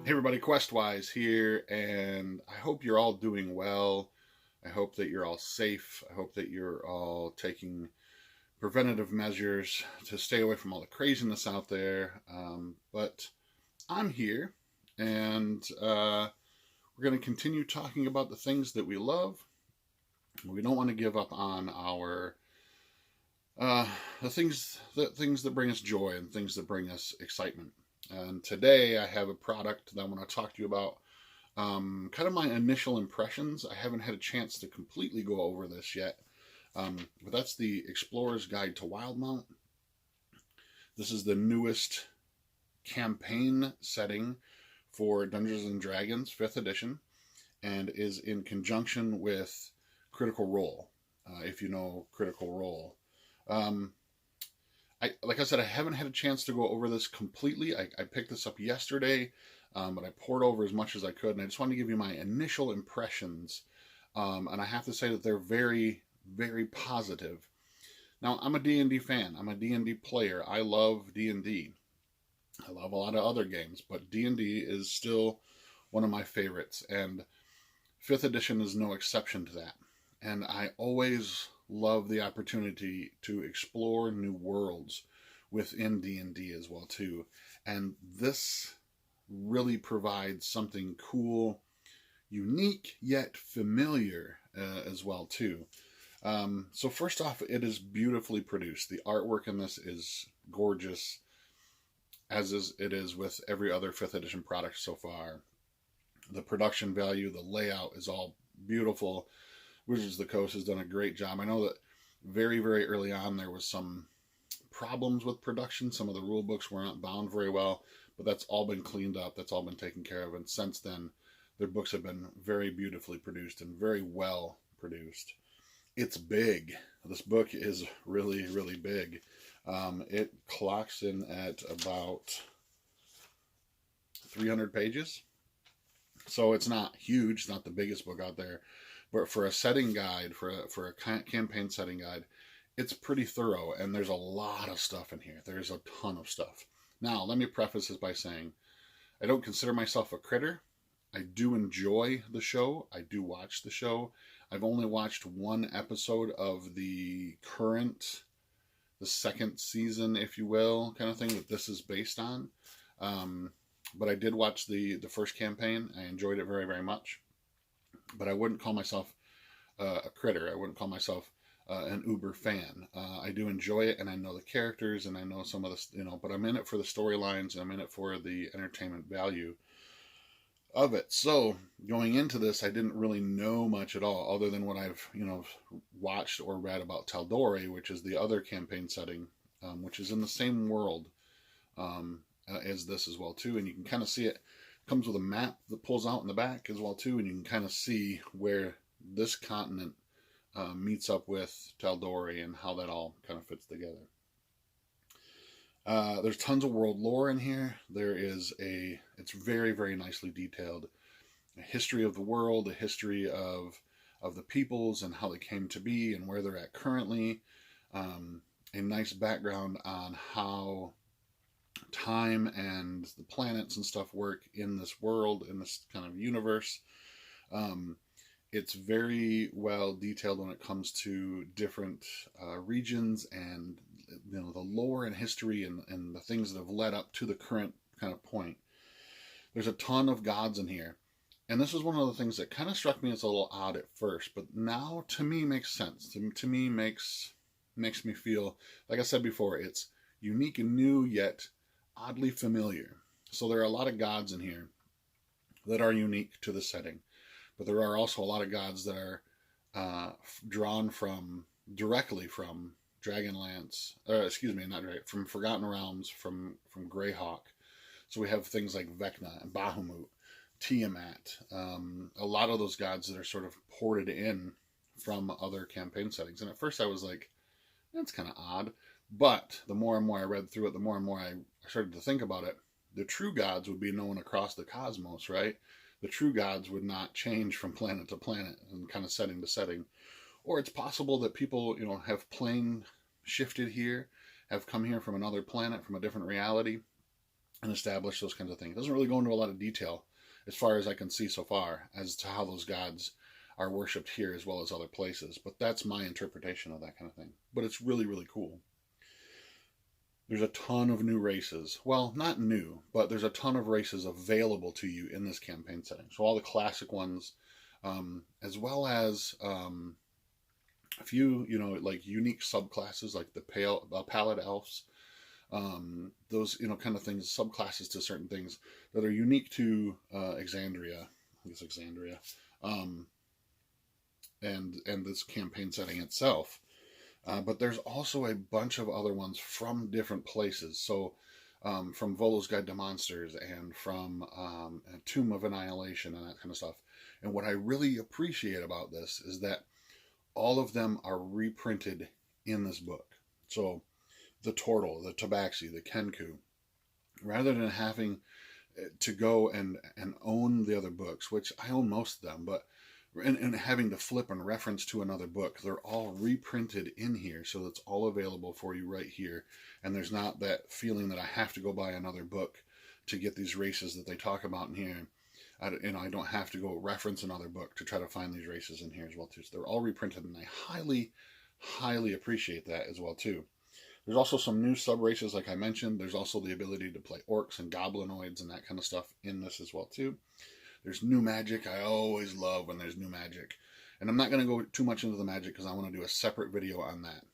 Hey everybody, Questwise here, and I hope you're all doing well. I hope that you're all safe. I hope that you're all taking preventative measures to stay away from all the craziness out there. But I'm here, and we're going to continue talking about the things that we love. We don't want to give up on our uh, the things that bring us joy and things that bring us excitement. And today I have a product that I want to talk to you about. Kind of my initial impressions. I haven't had a chance to completely go over this yet, but that's the Explorer's Guide to Wildemount. This is the newest campaign setting for Dungeons and Dragons 5th edition, and is in conjunction with Critical Role. If you know Critical Role, um, like I said, I haven't had a chance to go over this completely. I picked this up yesterday, but I poured over as much as I could, and I just wanted to give you my initial impressions. And I have to say that they're very, very positive. Now, I'm a D&D fan. I'm a D&D player. I love D&D. I love a lot of other games, but D&D is still one of my favorites, and 5th edition is no exception to that. And I always love the opportunity to explore new worlds within D&D as well too. And this really provides something cool, unique yet familiar as well too. So first off, it is beautifully produced. The artwork in this is gorgeous, as it is with every other 5th edition product so far. The production value, the layout is all beautiful. Wizards of the Coast has done a great job. I know that very, very early on there was some problems with production. Some of the rule books were not bound very well, but that's all been cleaned up. That's all been taken care of. And since then, their books have been very beautifully produced and very well produced. It's big. This book is really, really big. It clocks in at about 300 pages. So it's not huge. It's not the biggest book out there. But for a setting guide, for a campaign setting guide, it's pretty thorough, and there's a lot of stuff in here. There's a ton of stuff. Now, let me preface this by saying I don't consider myself a critter. I do enjoy the show. I do watch the show. I've only watched one episode of the second season, if you will, kind of thing that this is based on. But I did watch the first campaign. I enjoyed it very, very much. But I wouldn't call myself a critter. I wouldn't call myself an uber fan. I do enjoy it, and I know the characters, and I know some of the, but I'm in it for the storylines, and I'm in it for the entertainment value of it. So going into this, I didn't really know much at all, other than what I've, watched or read about Tal'Dorei, which is the other campaign setting, which is in the same world as this as well too, and you can kind of see it. Comes with a map that pulls out in the back as well too, and you can kind of see where this continent meets up with Tal'Dorei and how that all kind of fits together. There's tons of world lore in here. It's very, very nicely detailed. A history of the world, a history of the peoples and how they came to be and where they're at currently. A nice background on how time and the planets and stuff work in this world, in this kind of universe. It's very well detailed when it comes to different regions and the lore and history and the things that have led up to the current kind of point. There's a ton of gods in here, and this is one of the things that kind of struck me as a little odd at first, but now to me makes sense. To me makes me feel, like I said before, it's unique and new yet oddly familiar. So there are a lot of gods in here that are unique to the setting, but there are also a lot of gods that are drawn directly from Dragonlance. From Forgotten Realms, from Greyhawk. So we have things like Vecna and Bahamut, Tiamat, a lot of those gods that are sort of ported in from other campaign settings. And at first I was like, that's kind of odd. But the more and more I read through it, the more and more I started to think about it. The true gods would be known across the cosmos, right? The true gods would not change from planet to planet and kind of setting to setting. Or it's possible that people, have plane shifted here, have come here from another planet, from a different reality, and establish those kinds of things. It doesn't really go into a lot of detail, as far as I can see so far, as to how those gods are worshipped here as well as other places. But that's my interpretation of that kind of thing. But it's really, really cool. There's a ton of new races. Well, not new, but there's a ton of races available to you in this campaign setting. So all the classic ones, as well as a few, like unique subclasses, like the pallid elves. Those, kind of things, subclasses to certain things that are unique to Exandria. I guess Exandria. And this campaign setting itself. But there's also a bunch of other ones from different places. So from Volo's Guide to Monsters and from Tomb of Annihilation and that kind of stuff. And what I really appreciate about this is that all of them are reprinted in this book. So the Tortle, the Tabaxi, the Kenku, rather than having to go and own the other books, which I own most of them, but and having to flip and reference to another book, they're all reprinted in here, so it's all available for you right here. And there's not that feeling that I have to go buy another book to get these races that they talk about in here. I don't have to go reference another book to try to find these races in here as well too. So they're all reprinted, and I highly, highly appreciate that as well too. There's also some new sub-races, like I mentioned. There's also the ability to play orcs and goblinoids and that kind of stuff in this as well too. There's new magic. I always love when there's new magic. And I'm not going to go too much into the magic because I want to do a separate video on that.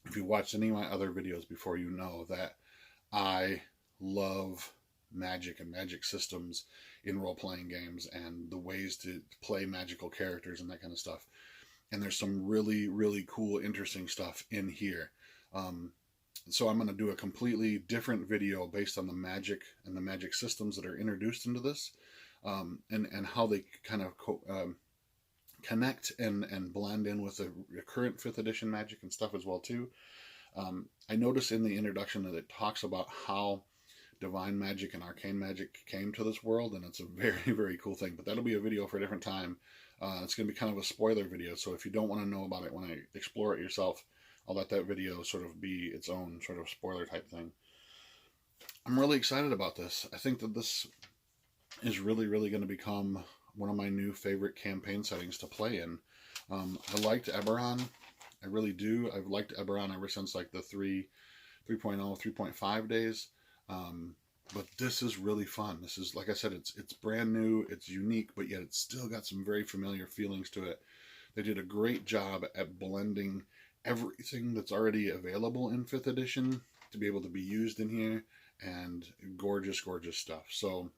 If you watched any of my other videos before, you know that I love magic and magic systems in role-playing games and the ways to play magical characters and that kind of stuff. And there's some really, really cool, interesting stuff in here. So I'm going to do a completely different video based on the magic and the magic systems that are introduced into this. And how they kind of connect and blend in with the current 5th edition magic and stuff as well too. I noticed in the introduction that it talks about how divine magic and arcane magic came to this world, and it's a very, very cool thing. But that'll be a video for a different time. It's going to be kind of a spoiler video, so if you don't want to know about it when I explore it yourself, I'll let that video sort of be its own sort of spoiler type thing. I'm really excited about this. I think that this is really, really going to become one of my new favorite campaign settings to play in. I liked Eberron. I really do. I've liked Eberron ever since like the 3.0, 3.5 days. But this is really fun. This is, like I said, it's brand new, it's unique, but yet it's still got some very familiar feelings to it. They did a great job at blending everything that's already available in 5th edition to be able to be used in here, and gorgeous, gorgeous stuff. So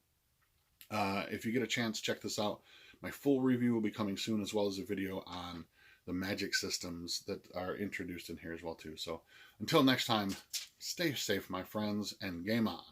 if you get a chance, check this out. My full review will be coming soon, as well as a video on the magic systems that are introduced in here as well too. So until next time, stay safe, my friends, and game on.